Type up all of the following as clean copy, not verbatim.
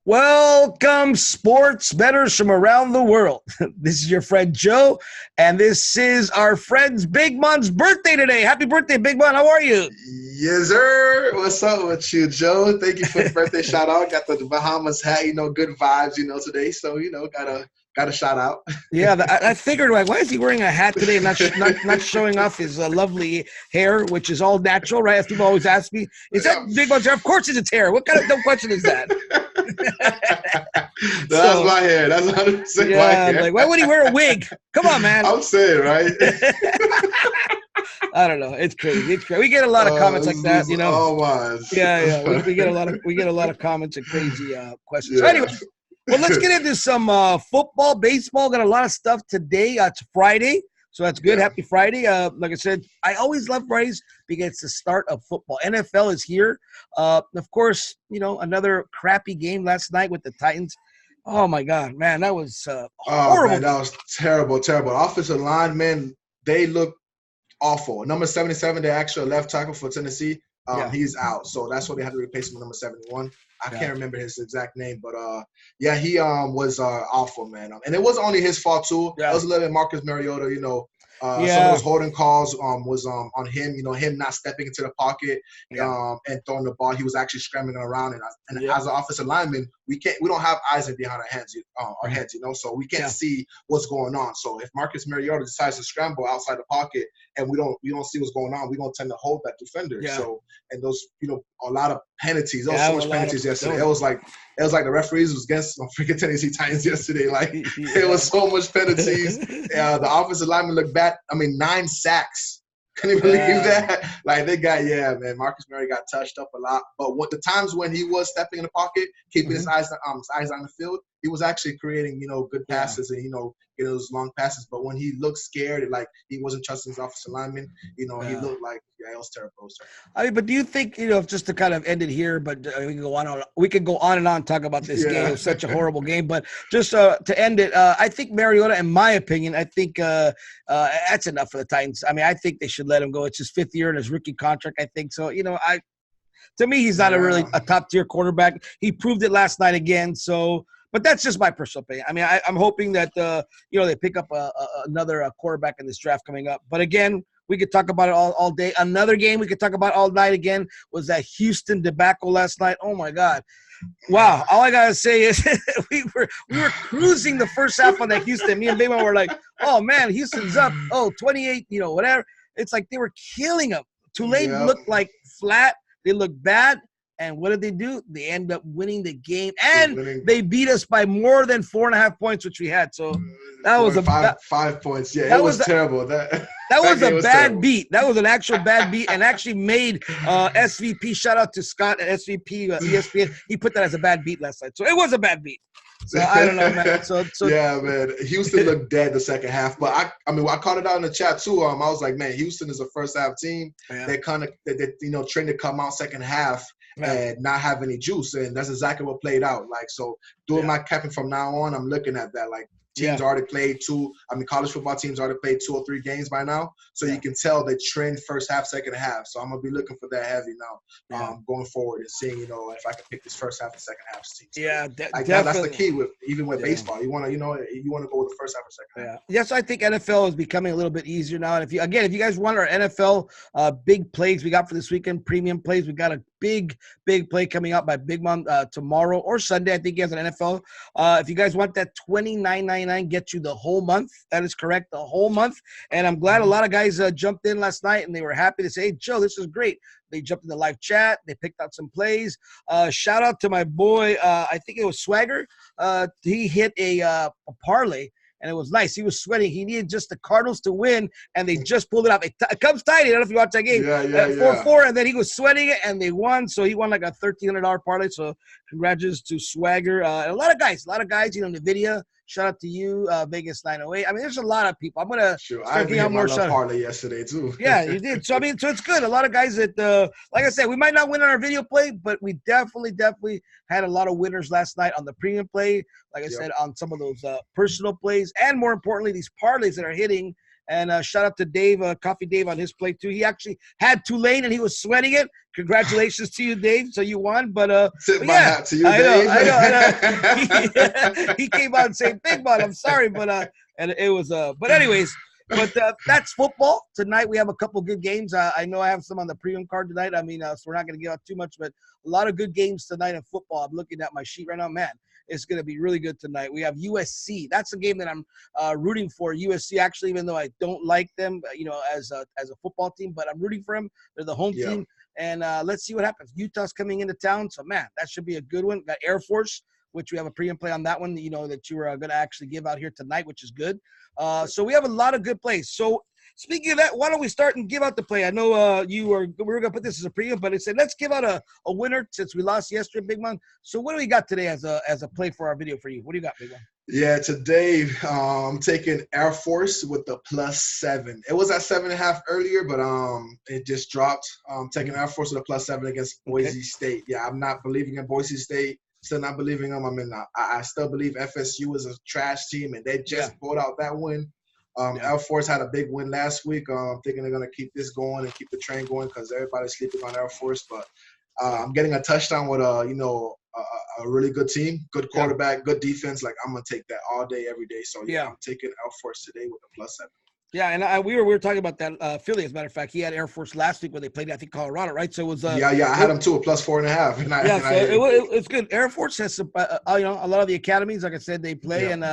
Welcome, sports bettors from around the world. This is your friend Joe, and this is our friend's Big Mon's birthday today. Happy birthday, Big Mon. How are you? Yes, sir. What's up with you, Joe? Thank you for the birthday shout out. Got the Bahamas hat, good vibes, today. So, got a shout out. Yeah, I figured, like, why is he wearing a hat today and not showing off his lovely hair, which is all natural, right? As people always ask me, is that Big Mon's hair? Of course it's hair. What kind of dumb question is that? That's my hair. That's 100% my hair. Like, why would he wear a wig? Come on, man. I'm saying, right? I don't know. It's crazy. It's crazy. We get a lot of comments like that, Oh my. Yeah. We get a lot of comments and crazy questions. Yeah. So anyway, well, let's get into some football, baseball. Got a lot of stuff today. It's Friday, so that's good. Yeah. Happy Friday. Like I said, I always love Fridays because it's the start of football. NFL is here. Of course, another crappy game last night with the Titans. Oh my God, man, that was horrible. Oh man, that was terrible. Offensive linemen, they look awful. Number 77, the actual left tackle for Tennessee, he's out. So that's why they had to replace him with number 71. I can't remember his exact name, but he was awful, man. And it wasn't only his fault too. It was a little bit Marcus Mariota, some of those holding calls was on him, him not stepping into the pocket and throwing the ball. He was actually scrambling around, and as an offensive lineman, we don't have eyes behind our heads, so we can't see what's going on. So if Marcus Mariota decides to scramble outside the pocket and we don't see what's going on, we're gonna tend to hold that defender. So and those a lot of penalties. There was so much penalties yesterday. It was like the referees was against freaking Tennessee Titans yesterday. Like there was so much penalties. The offensive lineman looked bad. I mean, 9 sacks. Can you believe that? Like Marcus Mariota got touched up a lot. But the times when he was stepping in the pocket, keeping his eyes on the field, he was actually creating good passes and getting those long passes. But when he looked scared and like he wasn't trusting his offensive lineman, he looked like it was terrible. I mean, but do you think just to kind of end it here? But we can go on and on and talk about this game. It was such a horrible game. But just to end it, I think Mariota, in my opinion, I think that's enough for the Titans. I mean, I think they should let him go. It's his 5th year in his rookie contract. I think so. To me, he's not a top tier quarterback. He proved it last night again. So. But that's just my personal opinion. I mean, I'm hoping that they pick up another quarterback in this draft coming up. But again, we could talk about it all day. Another game we could talk about all night again was that Houston debacle last night. Oh my God! Wow! All I gotta say is we were cruising the first half on that Houston. Me and Bateman were like, oh man, Houston's up. Oh, 28, whatever. It's like they were killing them. Tulane looked like flat. They looked bad. And what did they do? They end up winning the game, and they beat us by more than 4.5 points, which we had. So that was 5 points. Yeah, it was terrible. That was a bad beat. That was an actual bad beat, and actually made SVP. Shout out to Scott at SVP ESPN. He put that as a bad beat last night. So it was a bad beat. So I don't know, man. So yeah, man. Houston looked dead the second half, but I called it out in the chat too. I was like, man, Houston is a first half team. They kind of trained to come out second half and not have any juice, and that's exactly what played out. Like, so doing my capping from now on, I'm looking at that. Like, teams already played college football teams already played 2 or 3 games by now. So you can tell they trend first half, second half. So I'm going to be looking for that heavy now going forward and seeing, if I can pick this first half and second half teams. Yeah, that's the key with baseball. You want to, you want to go with the first half or second half. Yes, I think NFL is becoming a little bit easier now. And if you guys want our NFL big plays we got for this weekend, premium plays, we got a big play coming out by Big Mom tomorrow or Sunday. I think he has an NFL. If you guys want that, $29.99 gets you the whole month. That is correct, the whole month. And I'm glad a lot of guys jumped in last night and they were happy to say, hey, Joe, this is great. They jumped in the live chat. They picked out some plays. Shout out to my boy, I think it was Swagger. He hit a parlay. And it was nice. He was sweating. He needed just the Cardinals to win, and they just pulled it off. It comes tight. I don't know if you watch that game. 4-4, and then he was sweating it, and they won. So he won like a $1,300 parlay. So congratulations to Swagger. A lot of guys, NVIDIA. Shout out to you, Vegas 908. I mean, there's a lot of people. I'm gonna start getting out more shout parlay yesterday too. Yeah, you did. So so it's good. A lot of guys that, like I said, we might not win on our video play, but we definitely had a lot of winners last night on the premium play. Like I said, on some of those personal plays, and more importantly, these parlays that are hitting. And shout out to Dave, Coffee Dave, on his play too. He actually had Tulane and he was sweating it. Congratulations to you, Dave. So you won, but my hat to you, Dave. I know. He came out and said, "Big man, I'm sorry," but and it was but anyways. But that's football. Tonight we have a couple good games. I know I have some on the premium card tonight. I mean, so we're not going to give out too much, but a lot of good games tonight in football. I'm looking at my sheet right now. Man, it's going to be really good tonight. We have USC. That's a game that I'm rooting for. USC, actually, even though I don't like them, as a football team, but I'm rooting for them. They're the home team. And let's see what happens. Utah's coming into town. So, man, that should be a good one. Got Air Force, which we have a premium play on that one, that you were going to actually give out here tonight, which is good. So we have a lot of good plays. So speaking of that, why don't we start and give out the play? I know we were going to put this as a premium, but it said let's give out a winner since we lost yesterday, Big Man. So what do we got today as a play for our video for you? What do you got, Big Man? Yeah, today I'm taking Air Force with the +7. It was at 7.5 earlier, but it just dropped. Taking Air Force with a +7 against Boise State. Yeah, I'm not believing in Boise State. Still not believing them. I mean, I still believe FSU is a trash team, and they just pulled out that win. Air Force had a big win last week. Thinking they're going to keep this going and keep the train going because everybody's sleeping on Air Force. But I'm getting a touchdown with a really good team, good quarterback, good defense. Like, I'm going to take that all day, every day. So, I'm taking Air Force today with a +7. Yeah, and we were talking about that Philly. As a matter of fact, he had Air Force last week when they played, I think, Colorado, right? So it was I had him too, a +4.5. It's good. Air Force has some, a lot of the academies, like I said, they play, and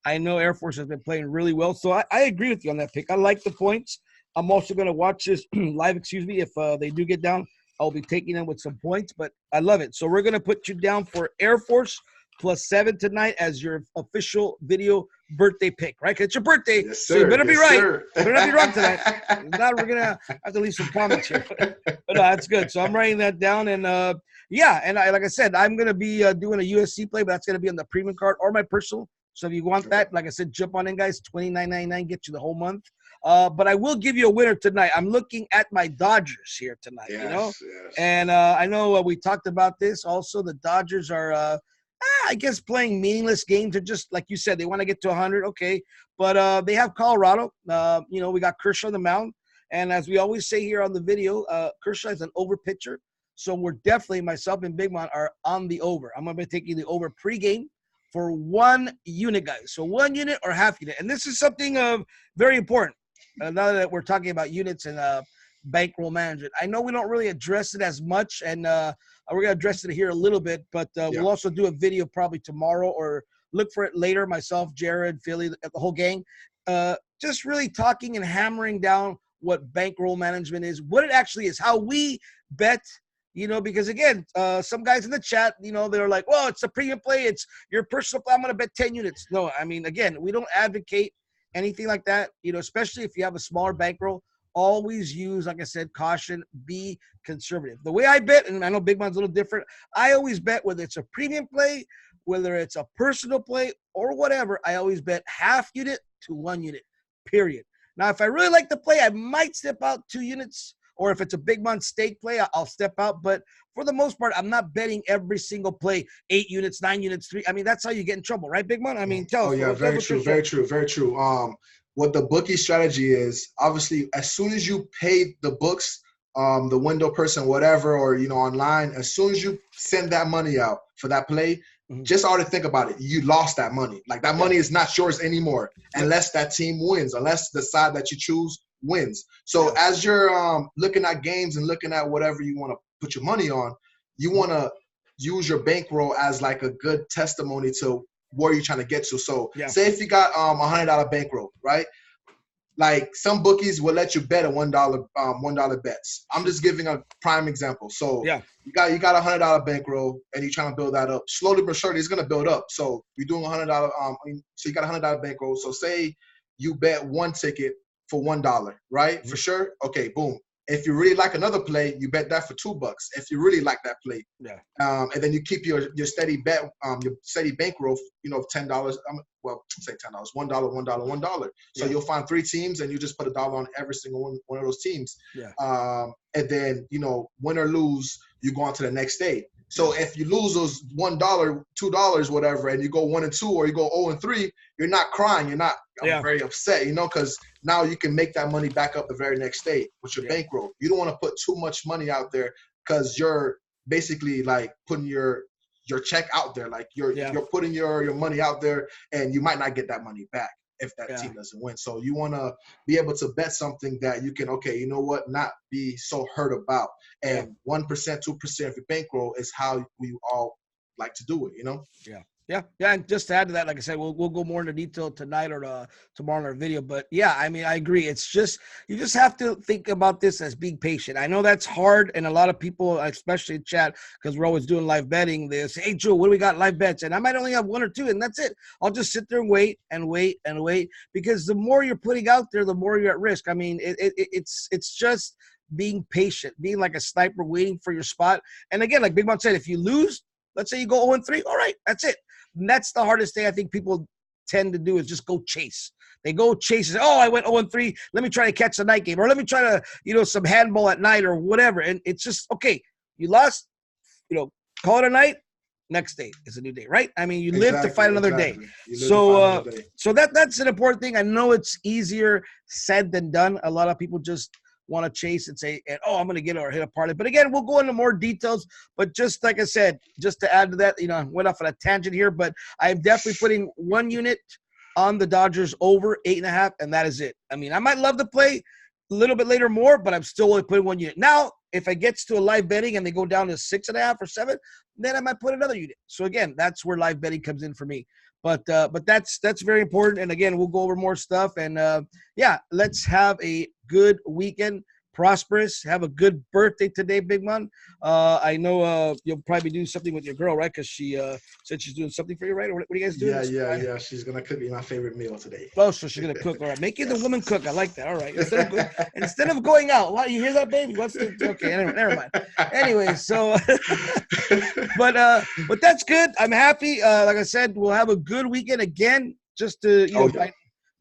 I know Air Force has been playing really well. So I agree with you on that pick. I like the points. I'm also going to watch this live. If they do get down, I'll be taking them with some points. But I love it. So we're going to put you down for Air Force +7 tonight as your official video birthday pick, right? 'Cause it's your birthday, yes, sir. So you better be right. Sir. You better not be wrong tonight. If not, we're gonna have to leave some comments here. But no, that's good. So I'm writing that down, and like I said, I'm gonna be doing a USC play, but that's gonna be on the premium card or my personal. So if you want that, like I said, jump on in, guys. $29.99 gets you the whole month. But I will give you a winner tonight. I'm looking at my Dodgers here tonight. Yes. And I know we talked about this. Also, the Dodgers are. I guess playing meaningless games are just like you said. They want to get to 100, okay, but they have Colorado. We got Kershaw on the mound, and as we always say here on the video, Kershaw is an over pitcher, so we're definitely, myself and Big Man are on the over. I'm going to be taking the over pregame for 1 unit, guys. So 1 unit or half unit, and this is something very important. Now that we're talking about units and bankroll management, I know we don't really address it as much, and we're going to address it here a little bit, but we'll also do a video probably tomorrow or look for it later, myself, Jared, Philly, the whole gang, just really talking and hammering down what bankroll management is, what it actually is, how we bet, because, again, some guys in the chat, they're like, well, it's a premium play. It's your personal play. I'm going to bet 10 units. No, I mean, again, we don't advocate anything like that, especially if you have a smaller bankroll. Always use, like I said, caution, be conservative. The way I bet, and I know Big Man's a little different, I always bet whether it's a premium play, whether it's a personal play or whatever, I always bet half unit to 1 unit, period. Now, if I really like the play, I might step out 2 units, or if it's a Big Man stake play, I'll step out. But for the most part, I'm not betting every single play, 8 units, 9 units, 3. I mean, that's how you get in trouble, right, Big Man? I mean, tell us. Oh, yeah, very true. What the bookie strategy is, obviously, as soon as you pay the books, the window person, whatever, or, online, as soon as you send that money out for that play, just already think about it. You lost that money. Like, that money is not yours anymore unless that team wins, unless the side that you choose wins. So as you're looking at games and looking at whatever you want to put your money on, you want to use your bankroll as like a good testimony to where you're trying to get to. So say if you got $100 bankroll, right? Like, some bookies will let you bet a $1 bets. I'm just giving a prime example. So you got $100 bankroll and you're trying to build that up. Slowly but surely it's gonna build up. So you're doing $100 so you got $100 bankroll. So say you bet 1 ticket for $1, right? For sure. Okay, boom. If you really like another play, you bet that for $2 if you really like that play. And then you keep your steady bet, your steady bankroll, $10. Say $10, $1. So you'll find 3 teams, and you just put $1 on every single one of those teams. And then win or lose, you go on to the next day. So if you lose those $1, $2, whatever, and you go 1-2 or you go 0-3, you're not crying. You're not very upset, because now you can make that money back up the very next day with your bankroll. You don't want to put too much money out there because you're basically like putting your check out there. Like you're putting your money out there, and you might not get that money back if that team doesn't win. So you want to be able to bet something that you can, okay, you know what, not be so hurt about. And 1%, 2% of your bankroll is how we all like to do it, Yeah. And just to add to that, like I said, we'll go more into detail tonight or tomorrow in our video. But yeah, I mean, I agree. It's just, you just have to think about this as being patient. I know that's hard. And a lot of people, especially in chat, because we're always doing live betting, they say, hey, Joe, what do we got live bets? And I might only have 1 or 2, and that's it. I'll just sit there and wait and wait and wait, because the more you're putting out there, the more you're at risk. I mean, it's just being patient, being like a sniper, waiting for your spot. And again, like Big Mom said, if you lose, let's say you go 0-3, all right, that's it. And that's the hardest thing I think people tend to do, is just go chase. They go chase. Oh, I went 0-3. Let me try to catch the night game, or let me try to, some handball at night or whatever. And it's just, okay, you lost, call it a night. Next day is a new day, right? I mean, you live to fight another day. So that's an important thing. I know it's easier said than done. A lot of people just want to chase and say, oh, I'm going to get or hit a parlay. But again, we'll go into more details. But just like I said, just to add to that, I went off on a tangent here, but I'm definitely putting 1 unit on the Dodgers over 8.5, and that is it. I mean, I might love to play a little bit later more, but I'm still only putting 1 unit. Now, if it gets to a live betting and they go down to 6.5 or 7, then I might put another unit. So again, that's where live betting comes in for me. But that's very important. And again, we'll go over more stuff. And let's have a good weekend. Prosperous. Have a good birthday today, Big Man. I know you'll probably do something with your girl, right? Because she said she's doing something for you, right? Or what are you guys doing? Yeah. She's gonna cook me my favorite meal today. Oh, so she's gonna cook. All right, make you the woman cook. I like that. All right. Instead of going out, what, you hear that, baby? Okay, never mind. Anyway, so but that's good. I'm happy. Like I said, we'll have a good weekend again. Just to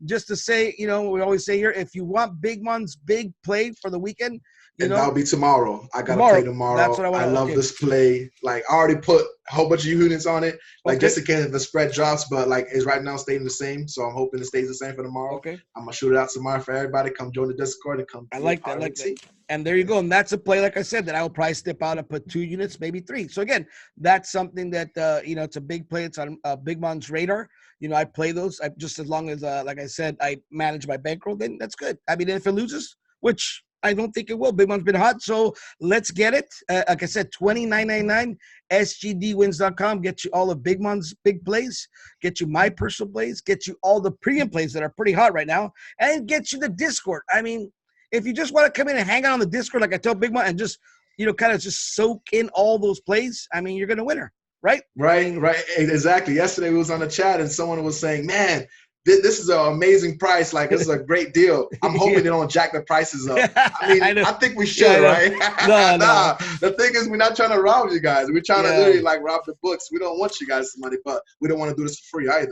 just to say, we always say here, if you want Big Man's big play for the weekend, that'll be tomorrow. I gotta play tomorrow. That's what I love this play. Like, I already put a whole bunch of units on it, just in case if the spread drops, but like it's right now staying the same. So I'm hoping it stays the same for tomorrow. Okay. I'm gonna shoot it out tomorrow for everybody. Come join the Discord and come. I like that. And there you go. And that's a play, like I said, that I will probably step out and put 2 units, maybe 3. So again, that's something that it's a big play. It's on Big Man's radar. I play those. Just as long as, like I said, I manage my bankroll, then that's good. I mean, if it loses, which I don't think it will. Big Man's been hot, so let's get it. Like I said, $29.99, sgdwins.com. Get you all of Big Man's big plays, get you my personal plays, get you all the premium plays that are pretty hot right now, and get you the Discord. I mean, if you just want to come in and hang out on the Discord, like I tell Big Man, and just, kind of just soak in all those plays, I mean, you're going to win her. Right? Right. Exactly. Yesterday we was on the chat and someone was saying, man, this is an amazing price. Like, this is a great deal. I'm hoping they don't jack the prices up. I mean, I think we should, right? No. The thing is, we're not trying to rob you guys. We're trying to literally rob the books. We don't want you guys some money, but we don't want to do this for free either.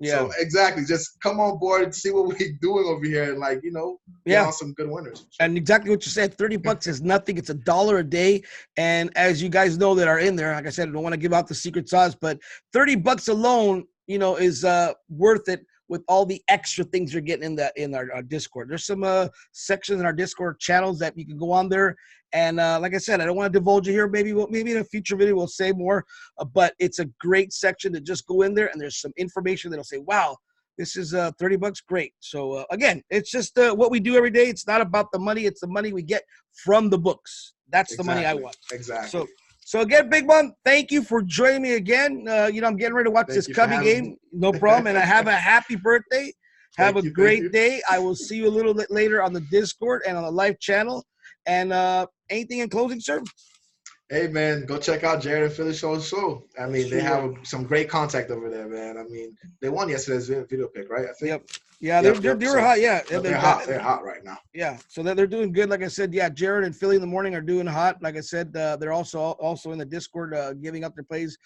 So exactly. Just come on board and see what we're doing over here and get on some good winners. And exactly what you said, $30 is nothing. It's $1 a day. And as you guys know that are in there, like I said, I don't want to give out the secret sauce, but $30 alone, is worth it with all the extra things you're getting in our Discord. There's some sections in our Discord channels that you can go on there. And like I said, I don't want to divulge it here. Maybe in a future video we'll say more. But it's a great section to just go in there, and there's some information that'll say, wow, this is $30. Great. So again, it's just what we do every day. It's not about the money. It's the money we get from the books. That's the money I want. Exactly. So again, Big Man, thank you for joining me again. I'm getting ready to watch this Cubby game. No problem. And I have a happy birthday. Have a great day. I will see you a little bit later on the Discord and on the live channel. And anything in closing, sir? Hey, man, go check out Jared and Philly show. I mean, they have some great contact over there, man. I mean, they won yesterday's video pick, right? I think. Yep. Yeah, they were hot. Yeah, they're hot. They're hot right now. Yeah, so they're doing good. Like I said, yeah, Jared and Philly in the morning are doing hot. Like I said, they're also in the Discord giving up their plays.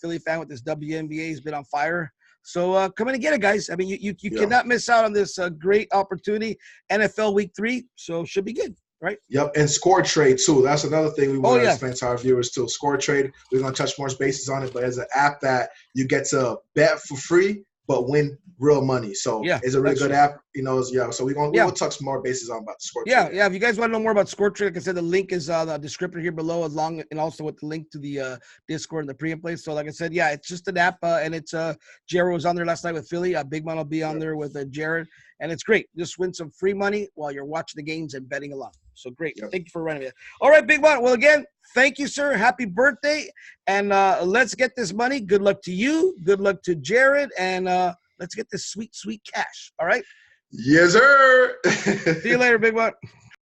Philly fan with this WNBA has been on fire. So come in and get it, guys. I mean, you cannot miss out on this great opportunity. NFL Week 3, so should be good. right? Yep, and ScoreTrade too. That's another thing we want to yeah. explain to our viewers too. ScoreTrade, we're gonna touch more bases on it, but it's an app that you get to bet for free but win real money. So it's a really good app. You know, so we will touch more bases on about the ScoreTrade. Yeah. If you guys want to know more about ScoreTrade, like I said, the link is the description here below, along and also with the link to the Discord and the pre and play. So, like I said, it's just an app, and it's Jared was on there last night with Philly. Big Man will be on there with Jared, and it's great. Just win some free money while you're watching the games and betting along. So great. Thank you for running it. All right, Big Man. Well, again, thank you, sir. Happy birthday, and let's get this money. Good luck to you. Good luck to Jared, and let's get this sweet, sweet cash. All right. Yes, sir. See you later, Big One.